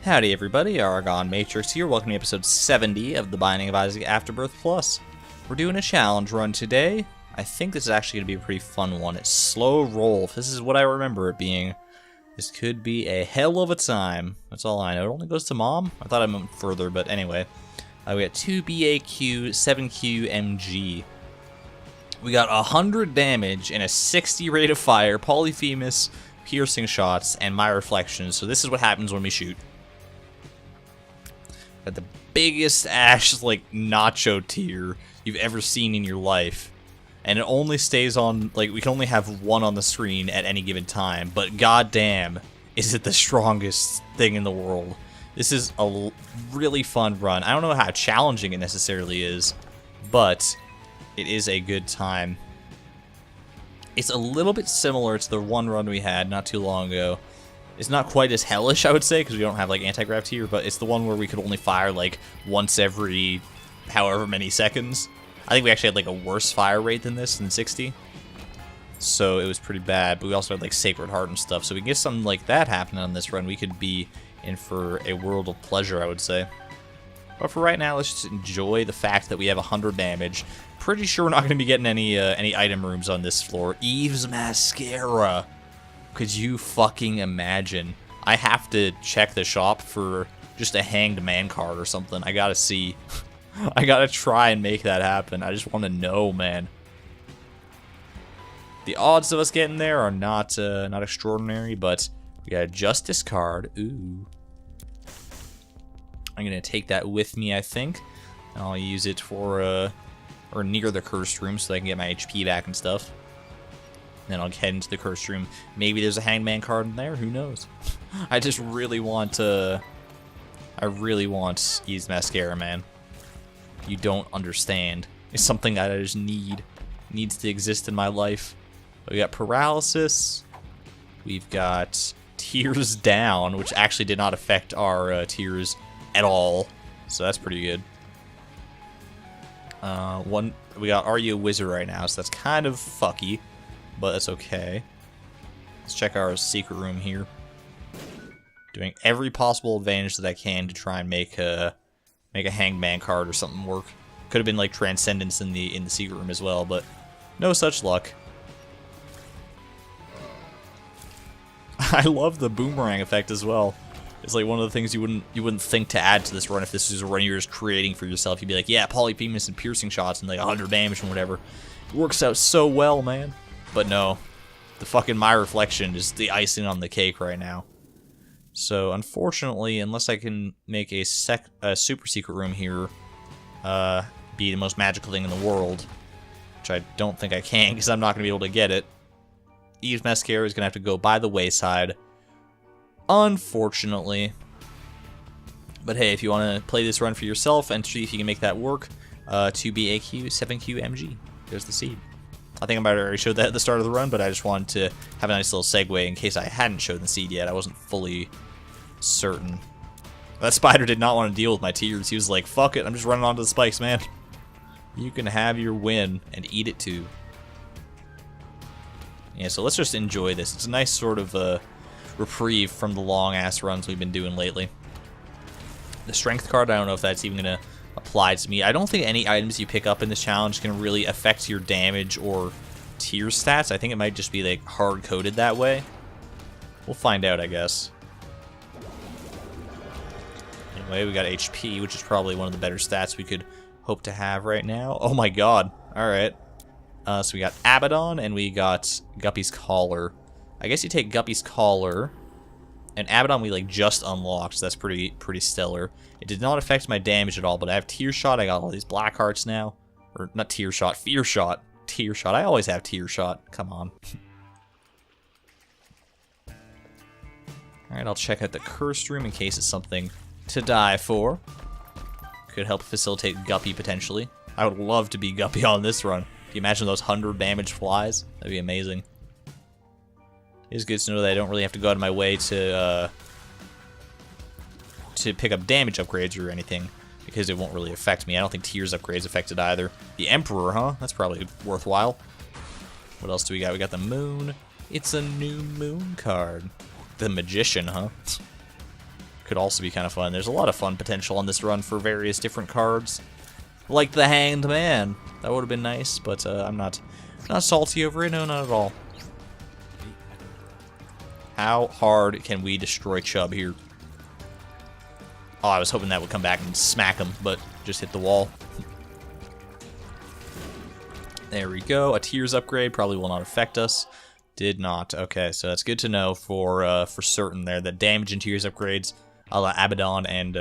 Howdy everybody, ArgonMatrix here. Welcome to episode 70 of The Binding of Isaac Afterbirth Plus. We're doing a challenge run today. I think this is actually going to be a pretty fun one. It's slow roll. If this is what I remember it being, this could be a hell of a time. That's all I know. It only goes to mom? I thought I went further, but anyway. We got 2 BAQ, 7Q MG. We got 100 damage and a 60 rate of fire, polyphemus, piercing shots, and my reflections. So this is what happens when we shoot. Got the biggest ash, like, nacho tier you've ever seen in your life. And it only stays on, like, we can only have one on the screen at any given time. But goddamn, is it the strongest thing in the world. This is a really fun run. I don't know how challenging it necessarily is, but it is a good time. It's a little bit similar to the one run we had not too long ago. It's not quite as hellish, I would say, because we don't have, like, anti-grav here, but it's the one where we could only fire, like, once every however many seconds. I think we actually had, like, a worse fire rate than this, than 60. So it was pretty bad, but we also had, like, Sacred Heart and stuff. So we can get something like that happening on this run. We could be in for a world of pleasure, I would say. But for right now, let's just enjoy the fact that we have 100 damage. Pretty sure we're not going to be getting any item rooms on this floor. Eve's Mascara. Could you fucking imagine? I have to check the shop for just a hanged man card or something. I gotta see. I gotta try and make that happen. I just want to know, man. The odds of us getting there are not extraordinary, but we got a Justice card. Ooh. I'm gonna take that with me, I think. I'll use it for or near the cursed room so I can get my HP back and stuff. Then I'll head into the cursed room. Maybe there's a hangman card in there. Who knows? I just really want I really want Eve's Mascara, man. You don't understand. It's something that I just needs to exist in my life. We got paralysis. We've got tears down, which actually did not affect our tears at all. So that's pretty good. We got Are You a Wizard right now, so that's kind of fucky. But that's okay. Let's check our secret room here. Doing every possible advantage that I can to try and make a hangman card or something work. Could have been like Transcendence in the secret room as well, but no such luck. I love the boomerang effect as well. It's like one of the things you wouldn't think to add to this run if this was a run you're just creating for yourself. You'd be like, yeah, polyphemus and piercing shots and like 100 damage and whatever. It works out so well, man. But no, the fucking My Reflection is the icing on the cake right now. So, unfortunately, unless I can make a super secret room here be the most magical thing in the world, which I don't think I can because I'm not going to be able to get it, Eve's Mascara is going to have to go by the wayside, unfortunately. But hey, if you want to play this run for yourself and see if you can make that work, 2 BAQ, 7Q MG. There's the seed. I think I might have already showed that at the start of the run, but I just wanted to have a nice little segue in case I hadn't shown the seed yet. I wasn't fully certain. That spider did not want to deal with my tears. He was like, fuck it, I'm just running onto the spikes, man. You can have your win and eat it too. Yeah, so let's just enjoy this. It's a nice sort of reprieve from the long-ass runs we've been doing lately. The strength card, I don't know if that's even going to apply to me. I don't think any items you pick up in this challenge can really affect your damage or tier stats. I think it might just be like hard-coded that way. We'll find out, I guess. Anyway, we got HP, which is probably one of the better stats we could hope to have right now. Oh my god. Alright. So we got Abaddon, and we got Guppy's Collar. I guess you take Guppy's Collar, and Abaddon we like just unlocked, so that's pretty stellar. It did not affect my damage at all, but I have Tear Shot. I got all these black hearts now. Or not Tear Shot, Fear Shot. Tear Shot. I always have Tear Shot. Come on. Alright, I'll check out the Cursed Room in case it's something to die for. Could help facilitate Guppy potentially. I would love to be Guppy on this run. Can you imagine those 100 damage flies? That'd be amazing. It is good to know that I don't really have to go out of my way to pick up damage upgrades or anything, because it won't really affect me. I don't think Tears upgrades affected either. The Emperor, huh? That's probably worthwhile. What else do we got? We got the Moon. It's a new Moon card. The Magician, huh? could also be kind of fun. There's a lot of fun potential on this run for various different cards. Like the Hanged Man. That would have been nice, but I'm not salty over it. No, not at all. How hard can we destroy Chubb here? Oh, I was hoping that would come back and smack him, but just hit the wall. There we go. A Tears upgrade probably will not affect us. Did not. Okay, so that's good to know for certain there. That damage and Tears upgrades, a la Abaddon and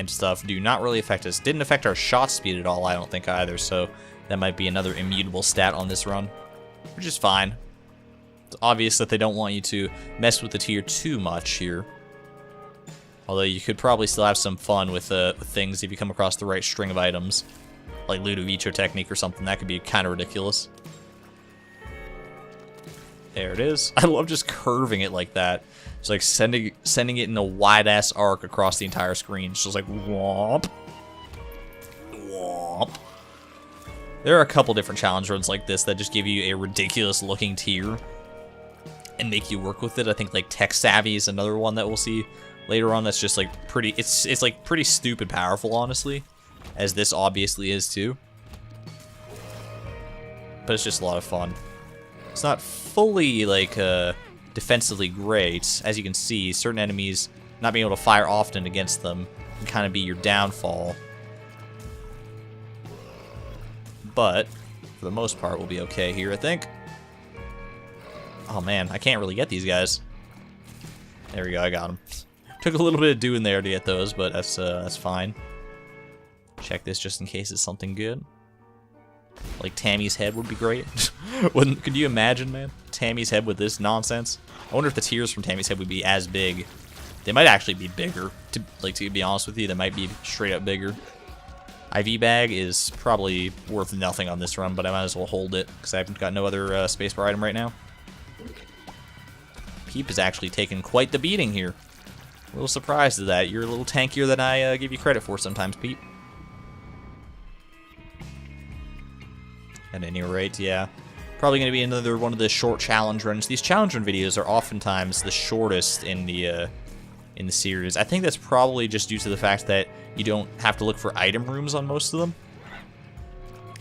stuff, do not really affect us. Didn't affect our shot speed at all, I don't think, either, so that might be another immutable stat on this run, which is fine. It's obvious that they don't want you to mess with the tier too much here. Although you could probably still have some fun with things if you come across the right string of items. Like Ludovico technique or something. That could be kind of ridiculous. There it is. I love just curving it like that. It's like sending it in a wide-ass arc across the entire screen. It's just like, womp. Womp. There are a couple different challenge runs like this that just give you a ridiculous-looking tier and make you work with it. I think like Tech Savvy is another one that we'll see later on that's just like pretty, it's like pretty stupid powerful, honestly, as this obviously is too. But it's just a lot of fun. It's not fully like defensively great. As you can see, certain enemies not being able to fire often against them can kind of be your downfall. But for the most part, we'll be okay here, I think. Oh man, I can't really get these guys. There we go, I got them. Took a little bit of doing there to get those, but that's fine. Check this just in case it's something good. Like Tammy's head would be great. Could you imagine, man? Tammy's head with this nonsense. I wonder if the tears from Tammy's head would be as big. They might actually be bigger. To be honest with you, they might be straight up bigger. IV bag is probably worth nothing on this run, but I might as well hold it because I've got no other spacebar item right now. Peep is actually taking quite the beating here. A little surprised at that. You're a little tankier than I give you credit for sometimes, Pete. At any rate, yeah. Probably going to be another one of the short challenge runs. These challenge run videos are oftentimes the shortest in the series. I think that's probably just due to the fact that you don't have to look for item rooms on most of them.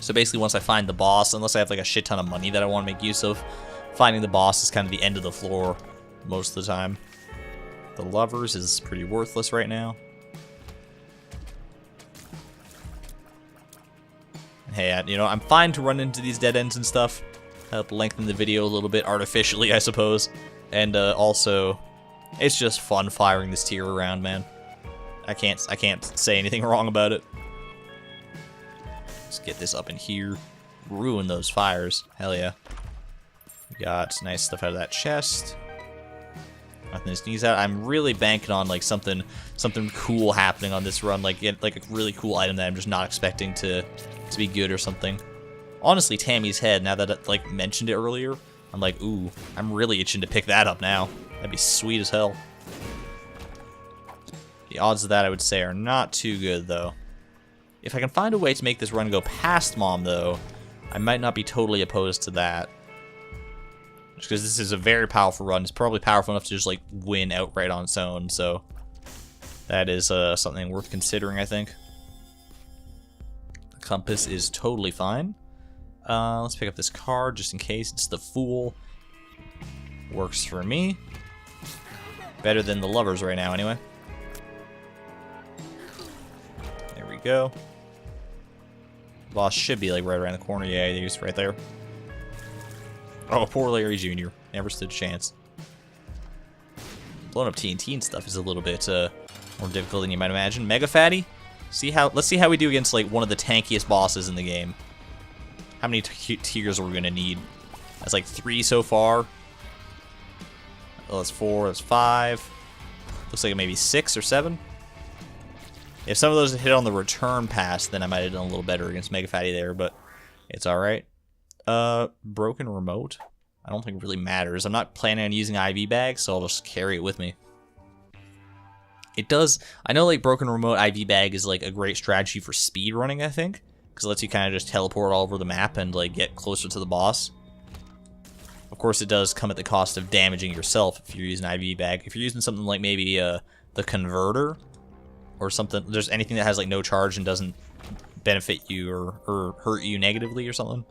So basically, once I find the boss, unless I have like a shit ton of money that I want to make use of, finding the boss is kind of the end of the floor most of the time. The lovers is pretty worthless right now. Hey, you know, I'm fine to run into these dead ends and stuff. Help lengthen the video a little bit artificially, I suppose. And also, it's just fun firing this tier around, man. I can't say anything wrong about it. Let's get this up in here. Ruin those fires. Hell yeah. We got nice stuff out of that chest. Nothing to sneeze at. I'm really banking on like something cool happening on this run, like a really cool item that I'm just not expecting to be good or something. Honestly, Tammy's head, now that I like mentioned it earlier, I'm like, ooh, I'm really itching to pick that up now. That'd be sweet as hell. The odds of that, I would say, are not too good, though. If I can find a way to make this run go past Mom, though, I might not be totally opposed to that. Just because this is a very powerful run. It's probably powerful enough to just, like, win outright on its own, so that is something worth considering, I think. The compass is totally fine. Let's pick up this card, just in case. It's the Fool. Works for me. Better than the Lovers right now, anyway. There we go. Boss should be like right around the corner. Yeah, he's right there. Oh, poor Larry Jr. Never stood a chance. Blowing up TNT and stuff is a little bit more difficult than you might imagine. Mega Fatty. Let's see how we do against like one of the tankiest bosses in the game. How many tiers are we gonna need? That's like 3 so far. Oh, that's 4. That's 5. Looks like maybe 6 or 7. If some of those hit on the return pass, then I might have done a little better against Mega Fatty there, but it's alright. Broken remote? I don't think it really matters. I'm not planning on using IV bags, so I'll just carry it with me. It does, I know like broken remote IV bag is like a great strategy for speed running, I think, because it lets you kind of just teleport all over the map and like get closer to the boss. Of Of course, it does come at the cost of damaging yourself if you're using IV bag. If you're using something like maybe the converter or something, there's anything that has like no charge and doesn't benefit you or hurt you negatively or something,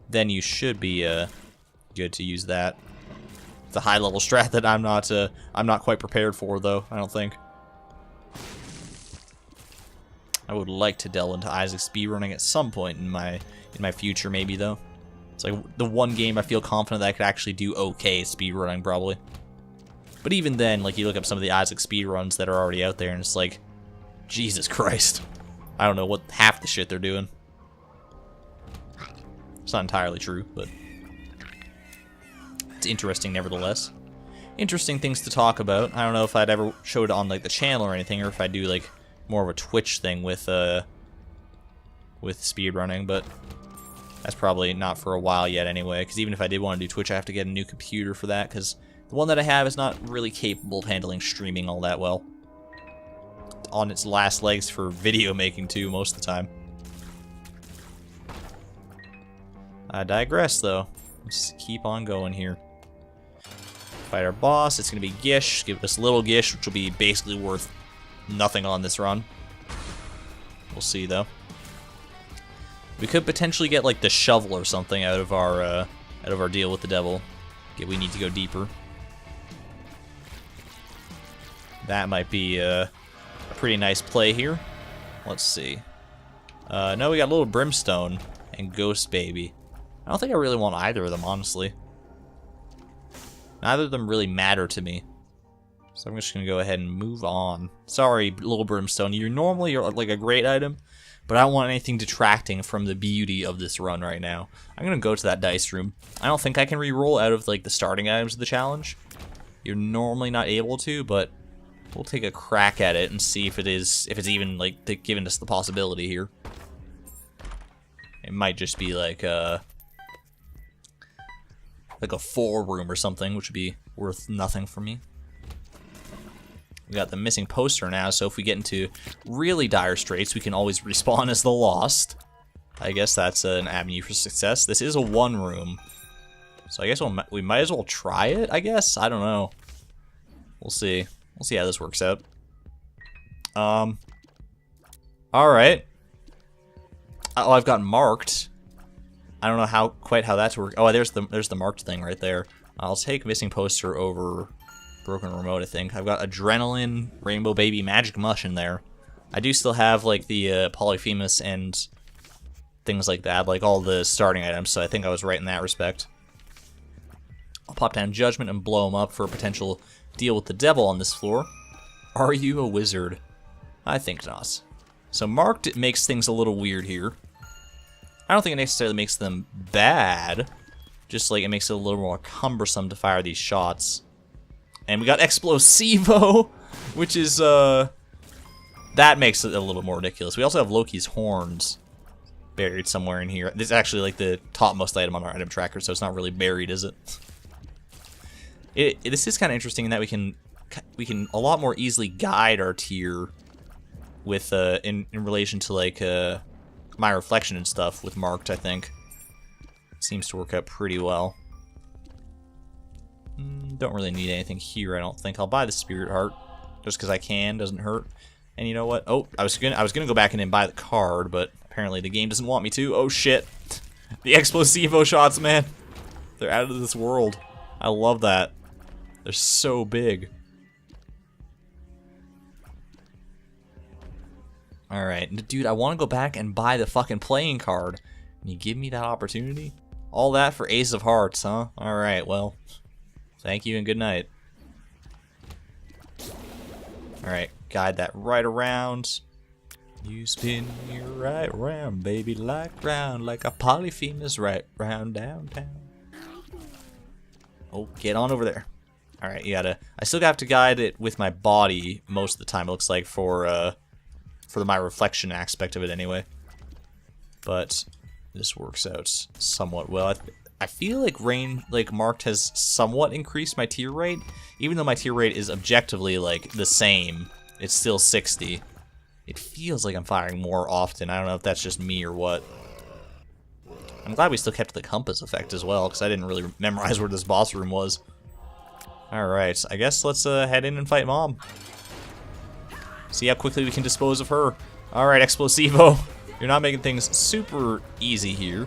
then you should be good to use that. It's a high level strat that I'm not quite prepared for though. I don't think. I would like to delve into Isaac's speedrunning at some point in my future, maybe though. It's like the one game I feel confident that I could actually do okay speedrunning, probably. But even then, like, you look up some of the Isaac speedruns that are already out there, and it's like, Jesus Christ. I don't know what half the shit they're doing. It's not entirely true, but it's interesting nevertheless. Interesting things to talk about. I don't know if I'd ever show it on, like, the channel or anything, or if I'd do, like, more of a Twitch thing with speedrunning, but that's probably not for a while yet anyway, because even if I did want to do Twitch, I have to get a new computer for that, because the one that I have is not really capable of handling streaming all that well. It's on its last legs for video making, too, most of the time. I digress, though. Let's keep on going here. Fight our boss. It's going to be Gish. Give us little Gish, which will be basically worth nothing on this run. We'll see, though. We could potentially get like the shovel or something out of our deal with the devil. Okay, we need to go deeper. That might be a pretty nice play here. Let's see. No, we got a little brimstone and ghost baby. I don't think I really want either of them, honestly. Neither of them really matter to me. So I'm just gonna go ahead and move on. Sorry, little brimstone. You're normally like a great item, but I don't want anything detracting from the beauty of this run right now. I'm gonna go to that dice room. I don't think I can re-roll out of like the starting items of the challenge. You're normally not able to, but we'll take a crack at it and see if it's even like giving us the possibility here. It might just be like a 4-room or something, which would be worth nothing for me. We got the missing poster now, so if we get into really dire straits, we can always respawn as the Lost. I guess that's an avenue for success. This is a 1-room, so I guess we might as well try it, I guess? I don't know. We'll see. We'll see how this works out. Alright. Oh, I've got marked. I don't know quite how that's working. Oh, there's the marked thing right there. I'll take missing poster over broken remote, I think. I've got adrenaline, rainbow baby, magic mush in there. I do still have like the polyphemus and things like that, like all the starting items, so I think I was right in that respect. I'll pop down judgment and blow him up for a potential deal with the devil on this floor. Are you a wizard? I think not. So marked, it makes things a little weird here. I don't think it necessarily makes them bad, just like it makes it a little more cumbersome to fire these shots. And we got Explosivo, which is, that makes it a little more ridiculous. We also have Loki's horns buried somewhere in here. This is actually like the topmost item on our item tracker, so it's not really buried, is it? This is kind of interesting in that we can a lot more easily guide our tier with, in relation to like, my reflection and stuff with marked, I think. It seems to work out pretty well. Don't really need anything here, I don't think. I'll buy the spirit heart just because I can, doesn't hurt. And you know what? Oh, I was gonna go back in and buy the card, but apparently the game doesn't want me to. Oh shit. The Explosivo shots, man. They're out of this world. I love that. They're so big. Alright, dude, I want to go back and buy the fucking playing card. Can you give me that opportunity? All that for Ace of Hearts, huh? Alright, well, thank you and good night. Alright, guide that right around. You spin me right round, baby, like a polyphemus right round downtown. Oh, get on over there. Alright, you gotta... I still have to guide it with my body most of the time, it looks like, for my reflection aspect of it anyway. But this works out somewhat well. I feel like marked has somewhat increased my tier rate, even though my tier rate is objectively like the same. It's still 60. It feels like I'm firing more often. I don't know if that's just me or what. I'm I'm glad we still kept the compass effect as well, because I didn't really memorize where this boss room was. Alright, I guess let's head in and fight Mom. See how quickly we can dispose of her. Alright, Explosivo. You're not making things super easy here.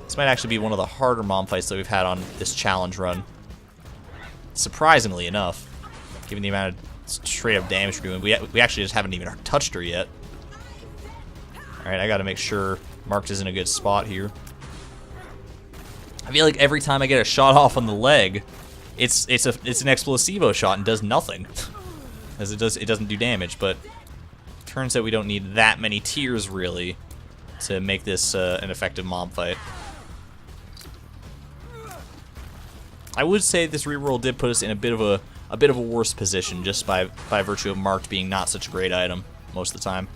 This might actually be one of the harder Mom fights that we've had on this challenge run. Surprisingly enough, given the amount of straight up damage we're doing. We actually just haven't even touched her yet. Alright, I gotta make sure Marked is in a good spot here. I feel like every time I get a shot off on the leg, it's an Explosivo shot and does nothing. As it doesn't do damage, but turns out we don't need that many tears really to make this an effective mob fight. I would say this reroll did put us in a bit of a worse position just by virtue of Marked being not such a great item most of the time.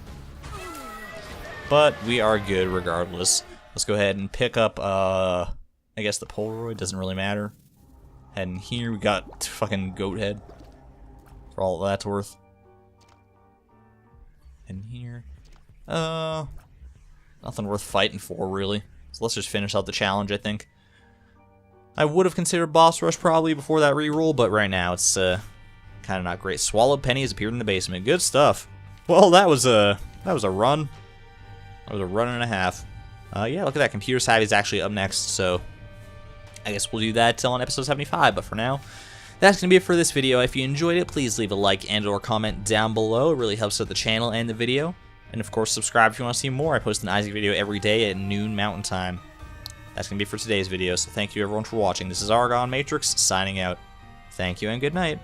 But we are good regardless. Let's go ahead and pick up I guess the Polaroid, doesn't really matter. And here we got fucking goat head. For all that's worth. And here. Nothing worth fighting for really. So let's just finish out the challenge, I think. I would have considered boss rush probably before that reroll, but right now it's kind of not great. Swallowed Penny has appeared in the basement. Good stuff. Well, that was a run. That was a run and a half. Yeah, look at that. Computer Savvy is actually up next, so I guess we'll do that on episode 75. But for now, that's going to be it for this video. If you enjoyed it, please leave a like and or comment down below. It really helps out the channel and the video. And of course, subscribe if you want to see more. I post an Isaac video every day at noon Mountain Time. That's going to be it for today's video, so thank you everyone for watching. This is ArgonMatrix signing out. Thank you and good night.